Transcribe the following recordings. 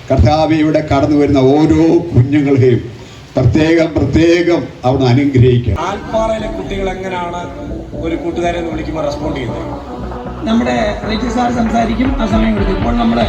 കർത്താവേ, ഇവിടെ കടന്നു വരുന്ന ഓരോ കുഞ്ഞുങ്ങളെയും പ്രത്യേകം അവിടുന്ന് അനുഗ്രഹിക്കുക. ആൽപ്പാറയിലെ കുട്ടികൾ എങ്ങനെയാണ് ഒരു കൂട്ടുകാരെ വിളിക്കുമ്പോൾ റെസ്പോണ്ട് ചെയ്യുന്നത്? നമ്മുടെ റേറ്റി സാർ സംസാരിക്കും, ആ സമയം കൊടുക്കും. ഇപ്പോൾ നമ്മുടെ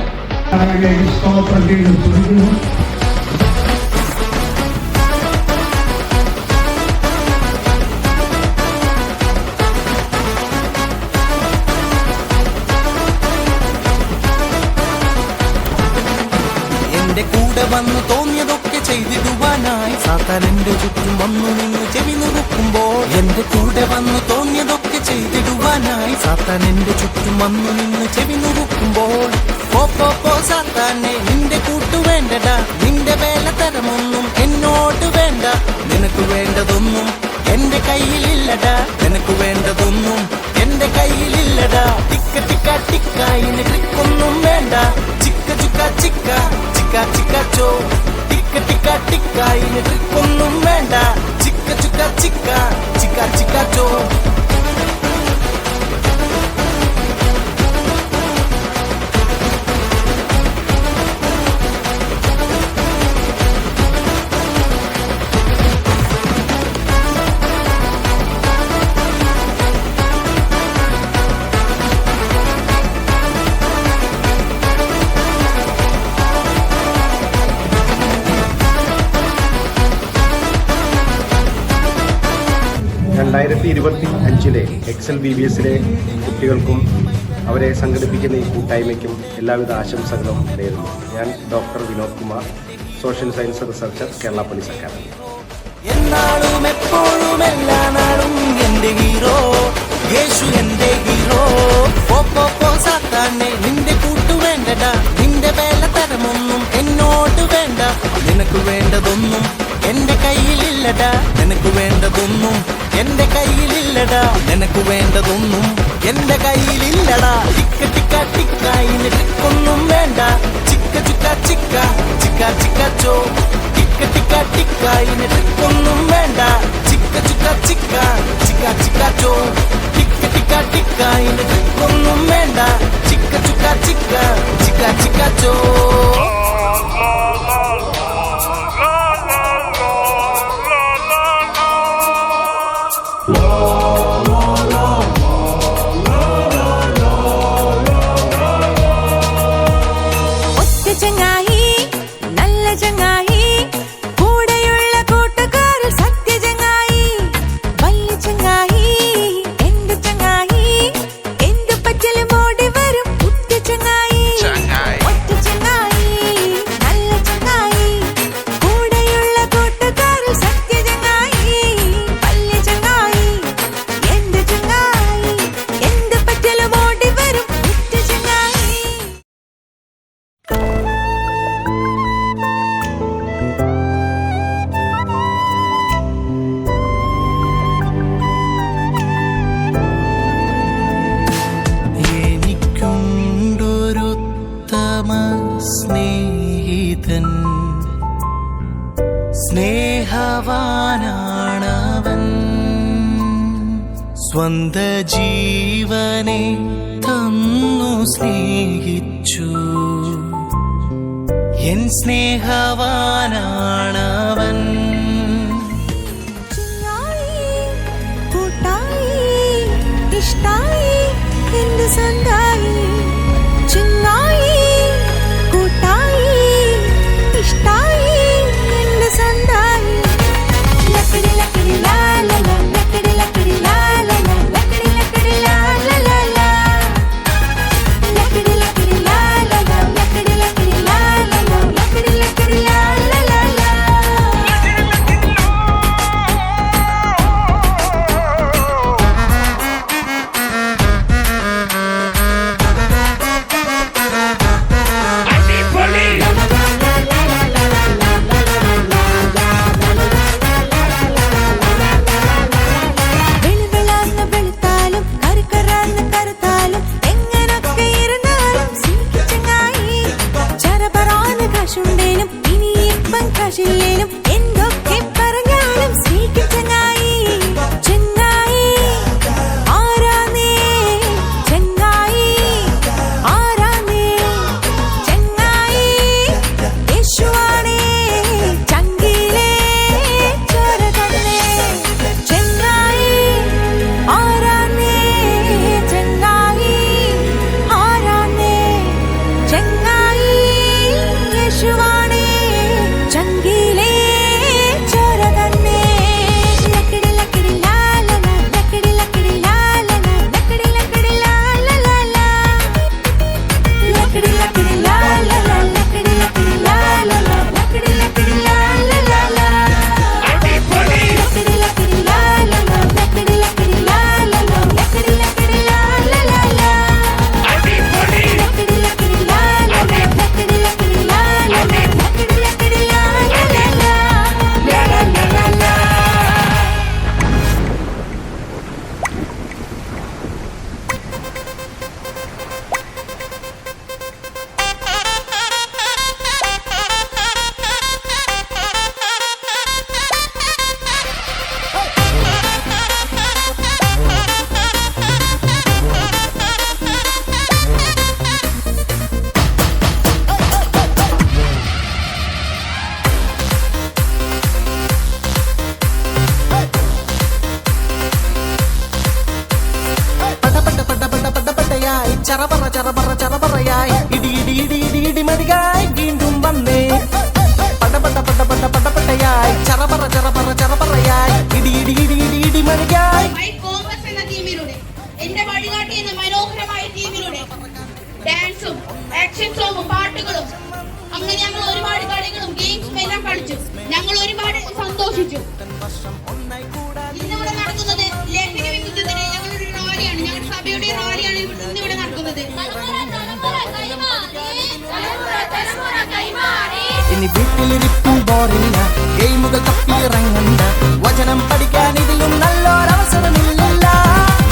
എന്റെ കൂടെ വന്നു തോന്നിയതൊക്കെ ചെയ്തിടുവാനായി സാത്താൻ എന്റെ ചുറ്റും വന്നു നിന്ന് ചെവി നുറുക്കുമ്പോൾ, എന്റെ കൂടെ വന്നു തോന്നിയതൊക്കെ ചെയ്തിടുവാനായി സാത്താൻ എന്റെ ചുറ്റും വന്നു നിന്ന് ചെവി നുറുക്കുമ്പോൾ, പോ സാത്താനെ, നിന്റെ കൂട്ടു വേണ്ടടാ, നിന്റെ വേലത്തരമൊന്നും എന്നോട് വേണ്ട, നിനക്ക് വേണ്ടതൊന്നും എന്റെ കയ്യിലില്ലടാ, നിനക്ക് വേണ്ടതൊന്നും എന്റെ കയ്യിലില്ലടാ. ടിക്ക ടിക്ക ടിക്ക ഇനി ട്രിക്കൊന്നും വേണ്ട, ചിക്ക ചുക്ക ചിക്ക ചിക്ക ചിക്ക ചോ, ടിക്ക ടിക്ക ടിക്ക ഇനി ട്രിക്കൊന്നും വേണ്ട, ചിക്ക ചുക്ക ചിക്ക ചിക്ക ചിക്ക ചോ. എക്സൽ BBSലെ കുട്ടികൾക്കും അവരെ സംഘടിപ്പിക്കുന്ന ഈ കൂട്ടായ്മയ്ക്കും എല്ലാവിധ ആശംസകളും നേരുന്നു. ഞാൻ doctor Vinod Kumar, social science researcher, Kerala police academy. എന്നാളും എപ്പോഴും എല്ലാ നാളും എന്റെ ഹീറോ യേശു, എന്റെ ഹീറോ. പോ സാത്താനെ, നിന്റെ കൂട്ടു വേണ്ടടാ, നിന്റെ വേലത്തരമൊന്നും എന്നോട് വേണ്ട, നിനക്ക് വേണ്ടതൊന്നും എന്റെ കയ്യിലില്ലടാ, നിനക്ക് വേണ്ടതൊന്നും എന്റെ കയ്യിലില്ലടാ, നിനക്ക് വേണ്ടതൊന്നും എന്റെ കയ്യിലില്ലടാ. ടിക്ക ടിക്ക ടിക്ക ഇനി ട്രിക്കൊന്നും വേണ്ട, ചിക്ക ചുക്ക ചിക്ക ചിക്ക ചിക്ക ചോ, ടിക്ക ടിക്ക ടിക്ക ഇനി ട്രിക്കൊന്നും വേണ്ട, ചിക്ക ചുക്ക ചിക്ക ചിക്ക ചിക്ക ചോ, ടിക്ക ടിക്ക ടിക്ക ഇനി ട്രിക്കൊന്നും വേണ്ട, ചിക്ക ചുക്ക ചിക്ക ചിക്ക ചിക്ക ചോ. സ്നേഹവാനാണവൻ, സ്വന്ത ജീവനെ തന്നു സ്നേഹിച്ചു, എൻ സ്നേഹവാനാണവൻ. ഇഷ്ടായി എന്റെ സ്വന്തായി, ചിങ്ങായി കൂട്ടായി ഇഷ്ടായി എന്റെ സ്വന്തായി. ലക്കടി ലക്കടി ലാ ലാ ലാ, ലക്കടി ലക്കടി ലാ ലാ ലാ, ലക്കടി ലക്കടി ലാ ലാ ലാ ലാ, ലക്കടി ലക്കടി ലാ ലാ ലാ, ലക്കടി ലക്കടി ലാ ലാ ലാ, ലക്കടി ലക്കടി ലാ ലാ ലാ ലാ. അങ്ങനെ ഞങ്ങൾ ഒരുപാട് കളികളും ഗെയിംസും എല്ലാം കളിച്ചു. ഞങ്ങൾ ഒരുപാട് സന്തോഷിച്ചു. ഇന്നിവിടെ നടക്കുന്നത് ലഹരി വിരുദ്ധത്തിന് ഞങ്ങളുടെ റാലിയാണ്. ഞങ്ങളുടെ സഭയുടെ റാലിയാണ് ഇന്നിവിടെ നടക്കുന്നത്. ഇനി വീട്ടിലിരിപ്പും ബോറില്ല, ഗെയിമുകൾ തപ്പിയിറങ്ങണ്ട, വചനം പഠിക്കാൻ ഇതിലും നല്ലൊരവസരമില്ല.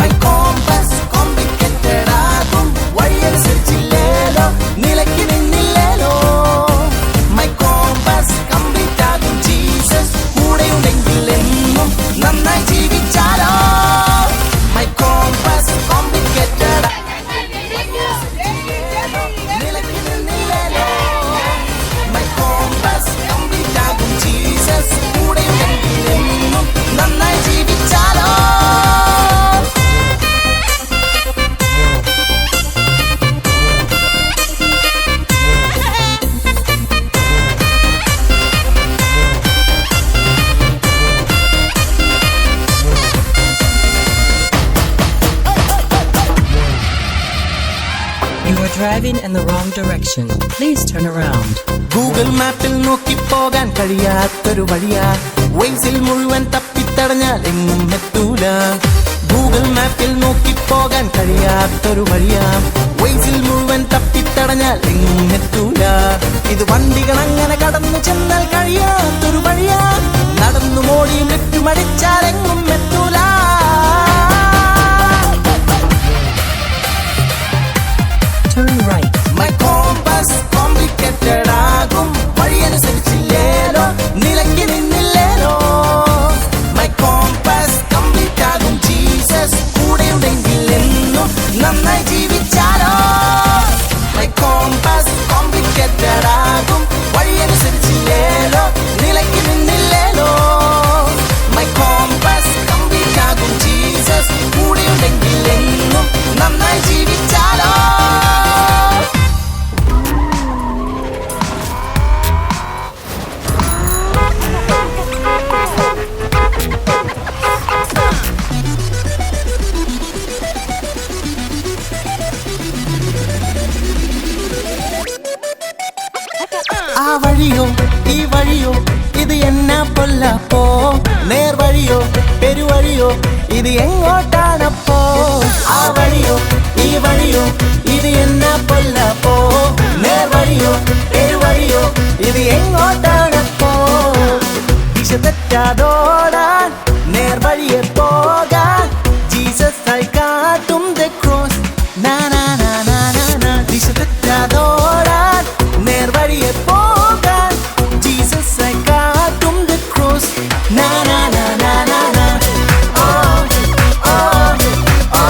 മൈ കോമ്പസ് കോംപ്ലിക്കേറ്റഡ് ആകും, വഴിയനുസരിച്ചില്ലേലോ, നിലയ്ക്ക് നിന്നില്ലേലോ. മൈ കോമ്പസ് കംപ്ലീറ്റ് ആകും, ജീസസ് കൂടെയുണ്ടെങ്കിൽ എന്നും നന്നായി ജീവിച്ചാലോ. മൈ കോമ്പസ് കോംപ്ലിക്കേറ്റഡ് നിലയ്ക്ക് നിന്നില്ലേലോ. മൈ കോമ്പസ് കംപ്ലീറ്റ് ആകും, ജീസസ് കൂടെയുണ്ടെങ്കിൽ എന്നും നന്നായി ജീവിച്ചാലോ. You are driving in the wrong direction. Please turn around. Google മാപ്പിൽ നോക്കിപ്പോകാൻ കഴിയാത്തൊരു വഴിയാ, വൈസിൽ മുഴുവൻ തപ്പിത്തടഞ്ഞാൽ എങ്ങും എത്തൂല. ഗൂഗിൾ മാപ്പിൽ നോക്കിപ്പോകാൻ കഴിയാത്തൊരു വഴിയാ, വൈസിൽ മുഴുവൻ തപ്പിത്തടഞ്ഞാൽ എങ്ങും എത്തൂല. ഇത് വണ്ടികൾ അങ്ങനെ കടന്നു ചെന്നാൽ കഴിയാത്തൊരു വഴിയാ, നടന്നു മോടിയും എട്ടുമടിച്ചാൽ എങ്ങും എത്തൂല. Turn right. My compass complicated ആകും, വഴിയനുസരിച്ചില്ലേലോ, നിലയ്ക്ക് നിന്നില്ലേലോ. മൈ കോമ്പസ് കംപ്ലീറ്റ് ആകും, ജീസസ് കൂടെയുണ്ടെങ്കിൽ എന്നും നന്നായി ജീവിച്ചാലോ. മൈ കോമ്പസ് കോംപ്ലിക്കേറ്റഡ് ആകും, വഴിയനുസരിച്ചില്ലേലോ, നിലയ്ക്ക് നിന്നില്ലേലോ. മൈ കോമ്പസ് കംപ്ലീറ്റ് ആകും, ജീസസ് കൂടെയുണ്ടെങ്കിൽ എന്നും നന്നായി ജീവിച്ചാലോ. ആ വഴിയോ ഈ വഴിയോ ഇത് എന്നാ പൊല്ലപ്പോ, നേർവഴിയോ പെരുവഴിയോ ഇത് എങ്ങോട്ടാണപ്പോ. ആ വഴിയോ ഈ വഴിയോ ഇത് എന്നാ പൊല്ലപ്പോ, നേർവഴിയോ പെരുവഴിയോ ഇത് എങ്ങോട്ടാണപ്പോ. ദിശ തെറ്റാതോടാൻ നേർവഴിയെ പോകാൻ, ജീസസ് ആയി കാട്ടും ദ ക്രോസ്. നാ നാ നാ നാ നാ നാ. ദിശ തെറ്റാതോടാൻ നേർവഴിയെ പോകാൻ, ജീസസ് ആയി കാട്ടും ദ ക്രോസ്. നാ നാ നാ നാ നാ നാ. ഓ ഓ ഓ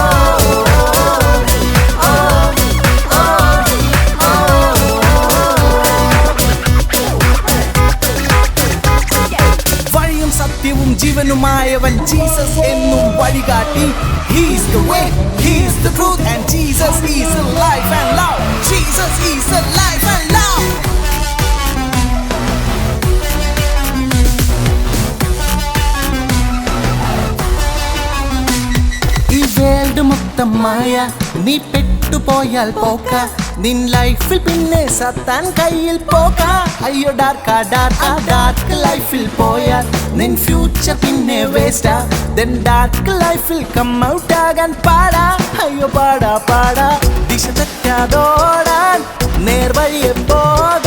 വഴിയും സത്യവും ജീവനുമായവൻ ജീസസ് എന്നും വഴികാട്ടി. He is the way, He is the truth, and Jesus is the life and love. Jesus is the life and love. ഈ വേൾഡ് മൊത്തം മായ, നീ പെട്ടുപോയാൽ പോക്ക, നിൻ ലൈഫിൽ പിന്നെ സത്താൻ കയ്യിൽ പോക. അയ്യോ ഡാർക്കാ ഡാർക്കാ ഡാർക്ക് ലൈഫിൽ പോയാൽ നിൻ ഫ്യൂച്ചർ പിന്നെ വേസ്റ്റാ. ദെൻ ഡാർക്ക് ലൈഫിൽ കം ഔട്ട് ആകാൻ പാടാ. അയ്യോ പാടാ പാടാ. ദിശ തെറ്റാതോടാൻ നേർവഴിയെ പോക,